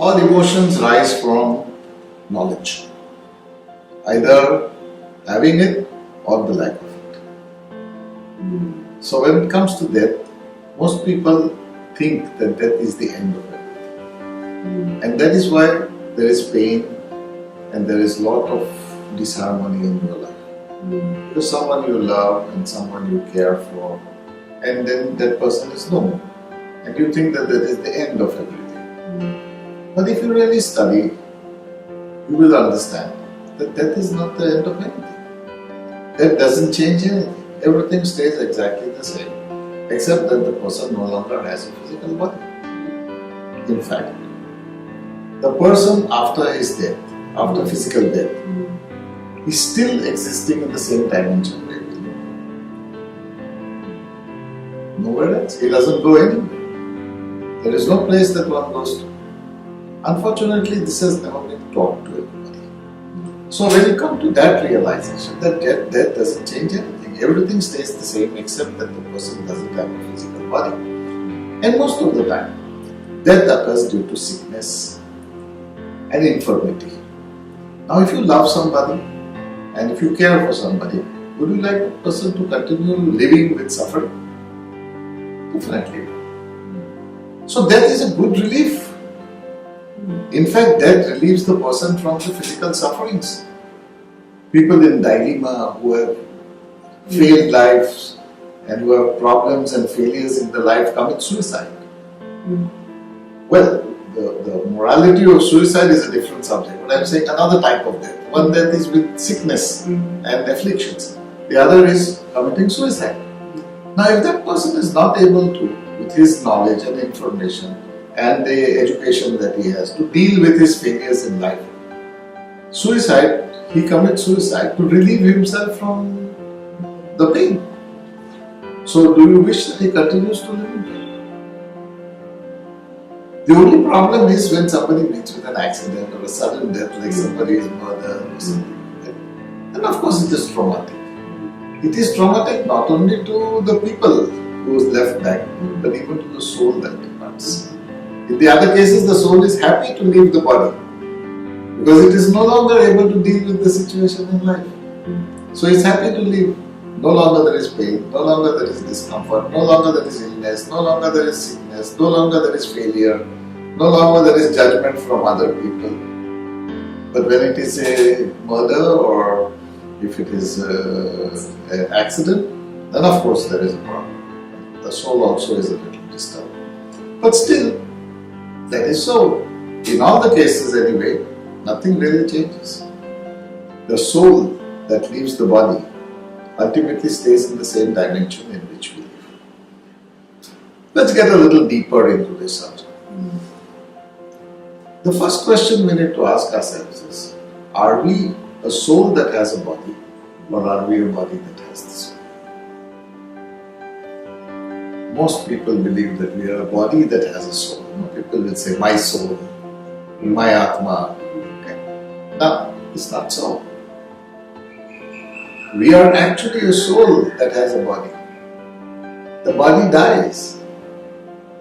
All emotions rise from knowledge, either having it or the lack of it. So when it comes to death, most people think that death is the end of everything. And that is why there is pain and there is a lot of disharmony in your life. Because someone you love and someone you care for, and then that person is no more. And you think that that is the end of everything. But if you really study, you will understand that death is not the end of anything. That doesn't change anything. Everything stays exactly the same, except that the person no longer has a physical body. In fact, the person after his death, after physical death, is still existing in the same dimension where we live. Nowhere else. He doesn't go anywhere. There is no place that one goes to. Unfortunately, this has never been taught to everybody. So when you come to that realization that death doesn't change anything, everything stays the same except that the person doesn't have a physical body. And most of the time, death occurs due to sickness and infirmity. Now if you love somebody and if you care for somebody, would you like that person to continue living with suffering? Definitely. So death is a good relief. In fact, death relieves the person from the physical sufferings. People in dilemma who have failed lives and who have problems and failures in their life commit suicide. Well, the morality of suicide is a different subject, but I'm saying another type of death. One death is with sickness and afflictions. The other is committing suicide. Now, if that person is not able to, with his knowledge and information and the education that he has, to deal with his failures in life, he commits suicide to relieve himself from the pain. So, do you wish that he continues to live in pain? The only problem is when somebody meets with an accident or a sudden death, like somebody is murdered or something like that. Then of course it is traumatic. It is traumatic not only to the people who is left back, but even to the soul that departs. In the other cases, the soul is happy to leave the body because it is no longer able to deal with the situation in life. So it's happy to leave. No longer there is pain, no longer there is discomfort, no longer there is illness, no longer there is sickness, no longer there is failure, no longer there is judgment from other people. But when it is a murder or if it is an accident, then of course there is a problem. The soul also is a little disturbed. But still, that is so. In all the cases anyway, nothing really changes. The soul that leaves the body ultimately stays in the same dimension in which we live. Let's get a little deeper into this subject. The first question we need to ask ourselves is, are we a soul that has a body or are we a body that has the soul? Most people believe that we are a body that has a soul. People will say, my soul, my Atma. Okay. No, it's not so. We are actually a soul that has a body. The body dies.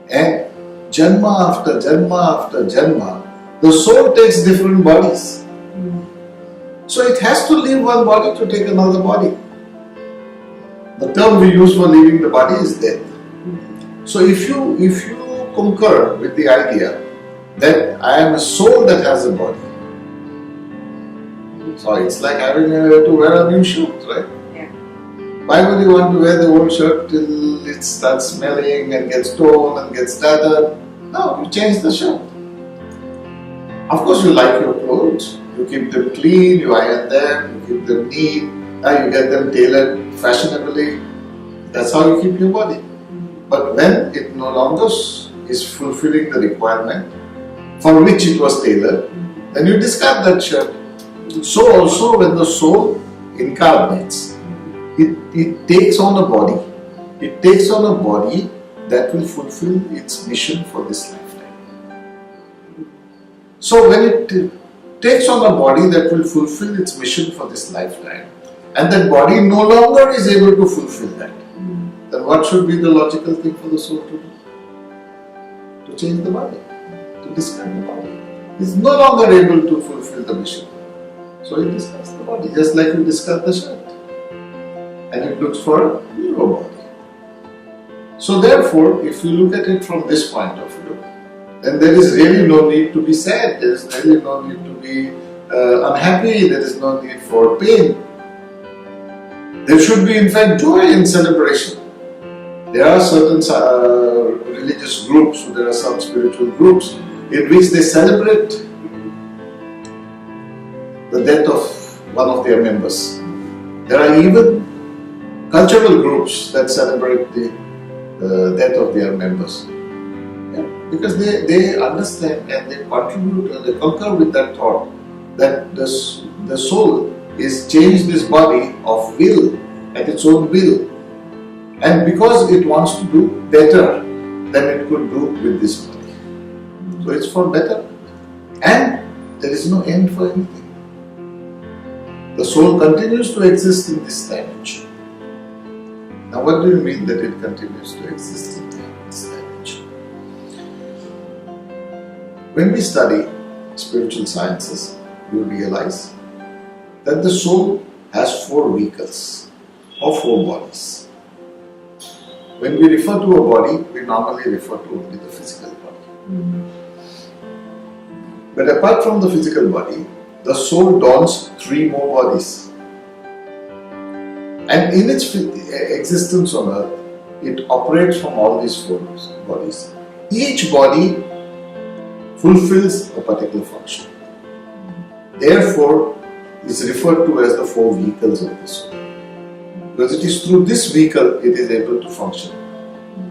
And Janma after Janma after Janma, the soul takes different bodies. So it has to leave one body to take another body. The term we use for leaving the body is death. So if you concur with the idea that I am a soul that has a body, so it's like having to wear a new shirt, right? Yeah. Why would you want to wear the old shirt till it starts smelling and gets torn and gets tattered? No, you change the shirt. Of course you like your clothes, you keep them clean, you iron them, you keep them neat, you get them tailored fashionably. That's how you keep your body. But when it no longer is fulfilling the requirement for which it was tailored, then you discard that shirt. So also when the soul incarnates, it takes on a body. It takes on a body that will fulfill its mission for this lifetime. So when it takes on a body that will fulfill its mission for this lifetime, and that body no longer is able to fulfill that, then what should be the logical thing for the soul to do? To change the body, to discard the body. is no longer able to fulfill the mission. So he discards the body, just like you discard the shirt. And it looks for a newer body. So therefore, if you look at it from this point of view, then there is really no need to be sad, there is really no need to be unhappy, there is no need for pain. There should be in fact joy in celebration. There are certain religious groups, there are some spiritual groups in which they celebrate the death of one of their members. There are even cultural groups that celebrate the death of their members. Yeah? Because they understand and they contribute and they concur with that thought that the soul is changed this body of will at its own will. And because it wants to do better than it could do with this body. So it's for better. And there is no end for anything. The soul continues to exist in this dimension. Now what do you mean that it continues to exist in this dimension? When we study spiritual sciences, you realize that the soul has 4 vehicles or 4 bodies. When we refer to a body, we normally refer to only the physical body. But apart from the physical body, the soul dons 3 more bodies. And in its existence on earth, it operates from all these 4 bodies. Each body fulfills a particular function. Therefore, is referred to as the 4 vehicles of the soul. Because it is through this vehicle it is able to function.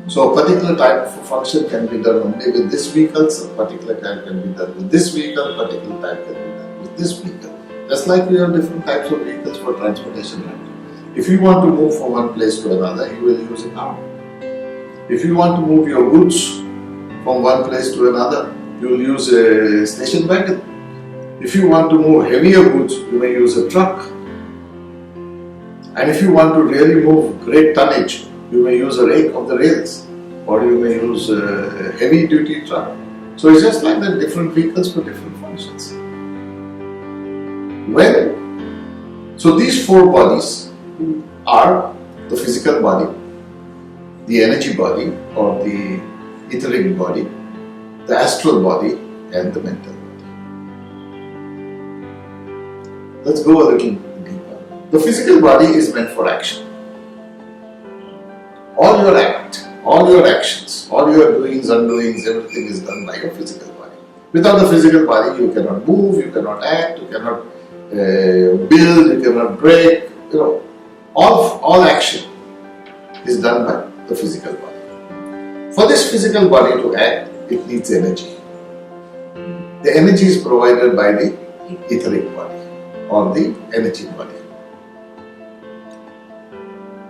So a particular type of function can be done only with this vehicle, a particular type can be done with this vehicle, a particular type can be done with this vehicle. Just like we have different types of vehicles for transportation. If you want to move from one place to another, you will use a car. If you want to move your goods from one place to another, you will use a station wagon. If you want to move heavier goods, you may use a truck. And if you want to really move great tonnage, you may use a rake of the rails, or you may use a heavy duty truck. So it's just like that, different vehicles for different functions. So these 4 bodies are the physical body, the energy body or the etheric body, the astral body and the mental body. Let's go a little deeper. The physical body is meant for action. All your actions, all your doings, undoings, everything is done by your physical body. Without the physical body, you cannot move, you cannot act, you cannot build, you cannot break. All action is done by the physical body. For this physical body to act, it needs energy. The energy is provided by the etheric body or the energy body.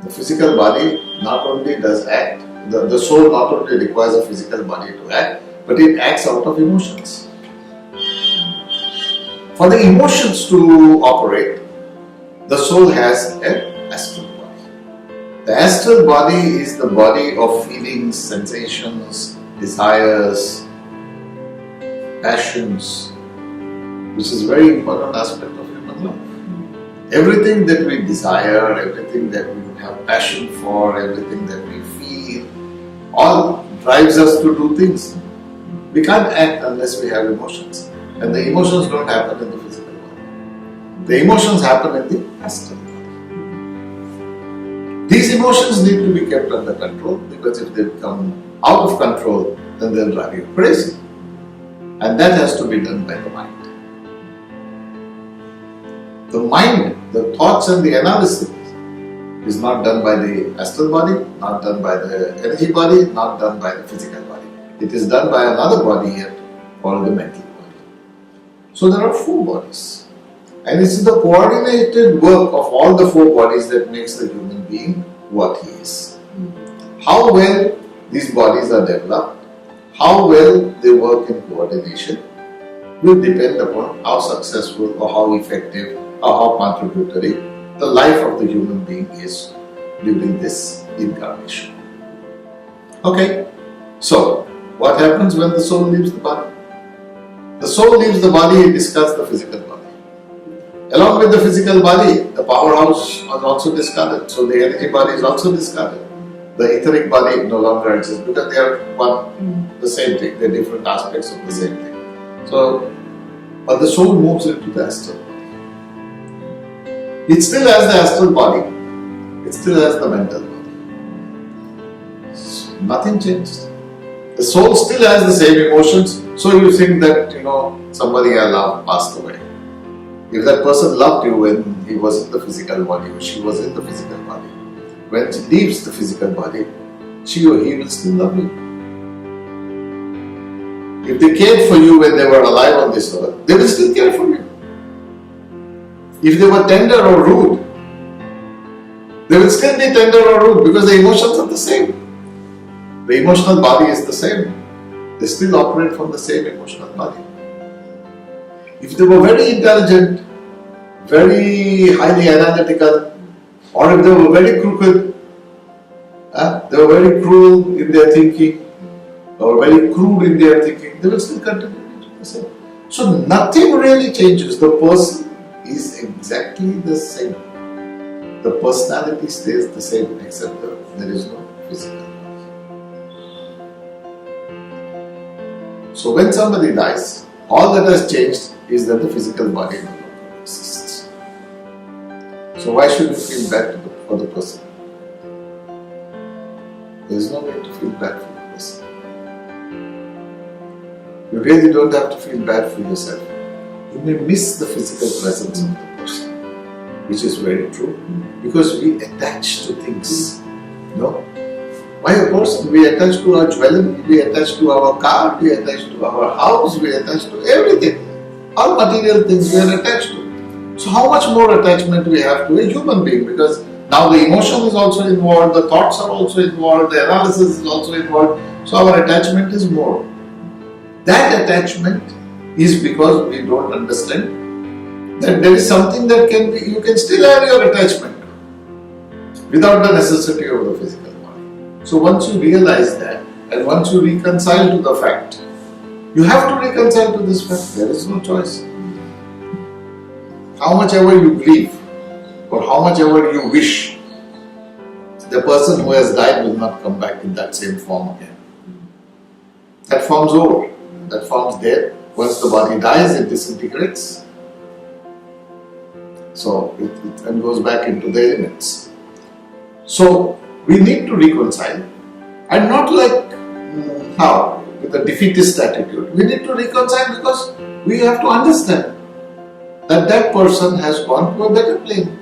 The physical body not only does act, the soul not only requires a physical body to act, but it acts out of emotions. For the emotions to operate, the soul has an astral body. The astral body is the body of feelings, sensations, desires, passions, which is a very important aspect of human life. Everything that we desire, everything that we have passion for, everything that we feel, all drives us to do things. We can't act unless we have emotions. And the emotions don't happen in the physical body. The emotions happen in the astral body. These emotions need to be kept under control, because if they become out of control, then they'll drive you crazy. And that has to be done by the mind. The mind, the thoughts and the analysis is not done by the astral body, not done by the energy body, not done by the physical body. It is done by another body here called the mental body. So there are 4 bodies. And it's the coordinated work of all the 4 bodies that makes the human being what he is. How well these bodies are developed, how well they work in coordination, will depend upon how successful or how effective or how contributory the life of the human being is during this incarnation. Okay, so what happens when the soul leaves the body? The soul leaves the body, it discards the physical body. Along with the physical body, the powerhouse is also discarded. So the energy body is also discarded. The etheric body no longer exists because they are one, the same thing. They are different aspects of the same thing. So, but the soul moves into the astral body. It still has the astral body. It still has the mental body. So nothing changed. The soul still has the same emotions. So you think that, somebody I love passed away. If that person loved you when he was in the physical body or she was in the physical body, when she leaves the physical body, she or he will still love you. If they cared for you when they were alive on this earth, they will still care for you. If they were tender or rude, they will still be tender or rude because the emotions are the same. The emotional body is the same. They still operate from the same emotional body. If they were very intelligent, very highly analytical, or if they were very crooked, they were very cruel in their thinking, or very crude in their thinking, they will still continue to do the same. So nothing really changes. The person is exactly the same. The personality stays the same except that there is no physical body. So when somebody dies, all that has changed is that the physical body no longer exists. So why should you feel bad for the person? There is no way to feel bad for the person. You really don't have to feel bad for yourself. You may miss the physical presence of the person, which is very true, because we attach to things. Why a person? We attach to our jewelry, we attach to our car, we attach to our house, we attach to everything. All material things we are attached to. So how much more attachment we have to a human being? Because now the emotion is also involved, the thoughts are also involved, the analysis is also involved. So our attachment is more. That attachment is because we don't understand that there is something that you can still have your attachment without the necessity of the physical body. So once you realize that, and once you reconcile to the fact, you have to reconcile to this fact. There is no choice. How much ever you grieve, or how much ever you wish, the person who has died will not come back in that same form again. That form's over. That form's dead. Once the body dies, it disintegrates. So it then goes back into the elements. So we need to reconcile, and not like how? With a defeatist attitude. We need to reconcile because we have to understand that that person has gone to a better plane.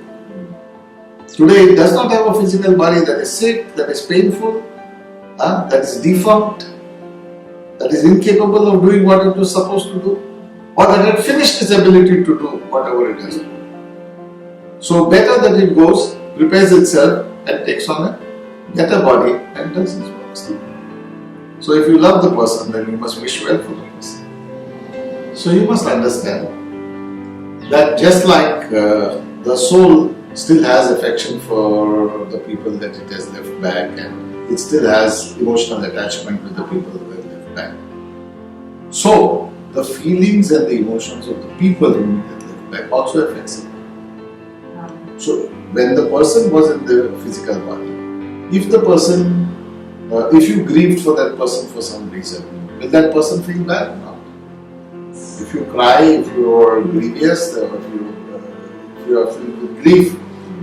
Today it does not have a physical body that is sick, that is painful, that is defunct, that is incapable of doing what it was supposed to do, or that had finished its ability to do whatever it has to do. So better that it goes, prepares itself and takes on a better body and does its works. So if you love the person, then you must wish well for the person. So you must understand that just like the soul still has affection for the people that it has left back, and it still has emotional attachment with the people who have left back. So the feelings and the emotions of the people who have left back also affects it. So when the person was in the physical body, if you grieved for that person for some reason, will that person feel bad or not? If you cry, if you are grievous, if you are filled with grief,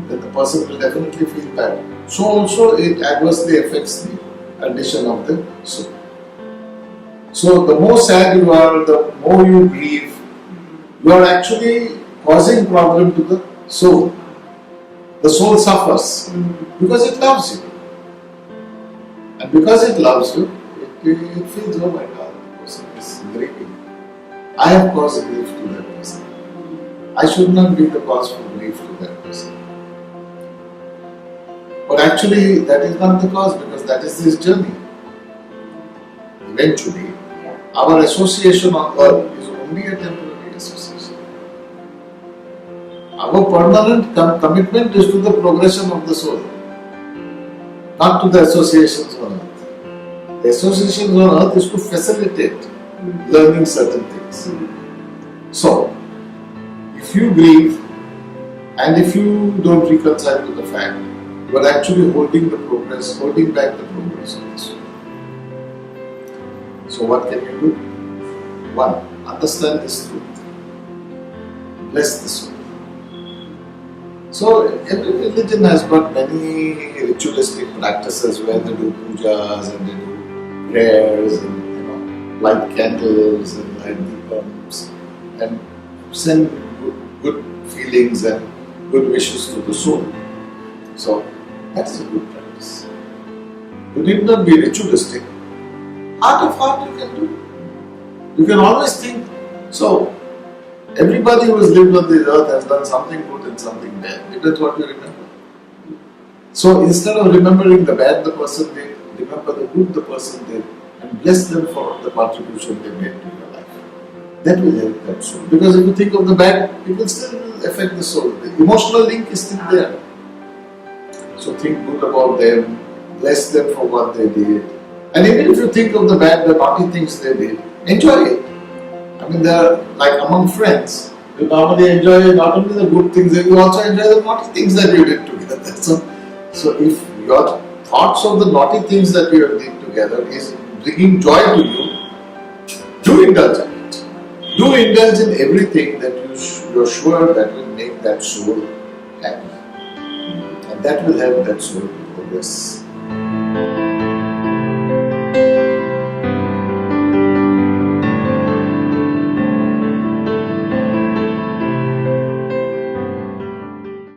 then the person will definitely feel bad. So also it adversely affects the condition of the soul. So the more sad you are, the more you grieve, you are actually causing problem to the soul. The soul suffers because it loves you. And because it loves you, it feels, oh my God, the person is grieving. I have caused grief to that person. I should not be the cause for grief to that person. But actually, that is not the cause, because that is his journey. Eventually, our association on earth is only a temporary association. Our permanent commitment is to the progression of the soul, not to the associations on earth. The associations on earth is to facilitate learning certain things. So, if you grieve and if you don't reconcile with the fact, you are actually holding the progress, holding back the progress of the soul. So what can you do? One, understand this truth. Bless the soul. So every religion has got many ritualistic practices where they do pujas and they do prayers and light candles and light deepams and send good feelings and good wishes to the soul. So that is a good practice. You need not be ritualistic. Heart of heart you can do. You can always think. So everybody who has lived on this earth has done something good and something bad. That's what you remember. So instead of remembering the bad the person did, remember the good the person did and bless them for the contribution they made to your life. That will help that soul. Because if you think of the bad, it will still affect the soul. The emotional link is still there. So think good about them, bless them for what they did. And even if you think of the bad, the naughty things they did, enjoy it. I mean, they're like among friends. You normally enjoy not only the good things, you also enjoy the naughty things that you did together. So if your thoughts of the naughty things that you have did together is bringing joy to you, do indulge in it. Do indulge in everything that you're sure that will make that soul happy. And that will help that soul to progress.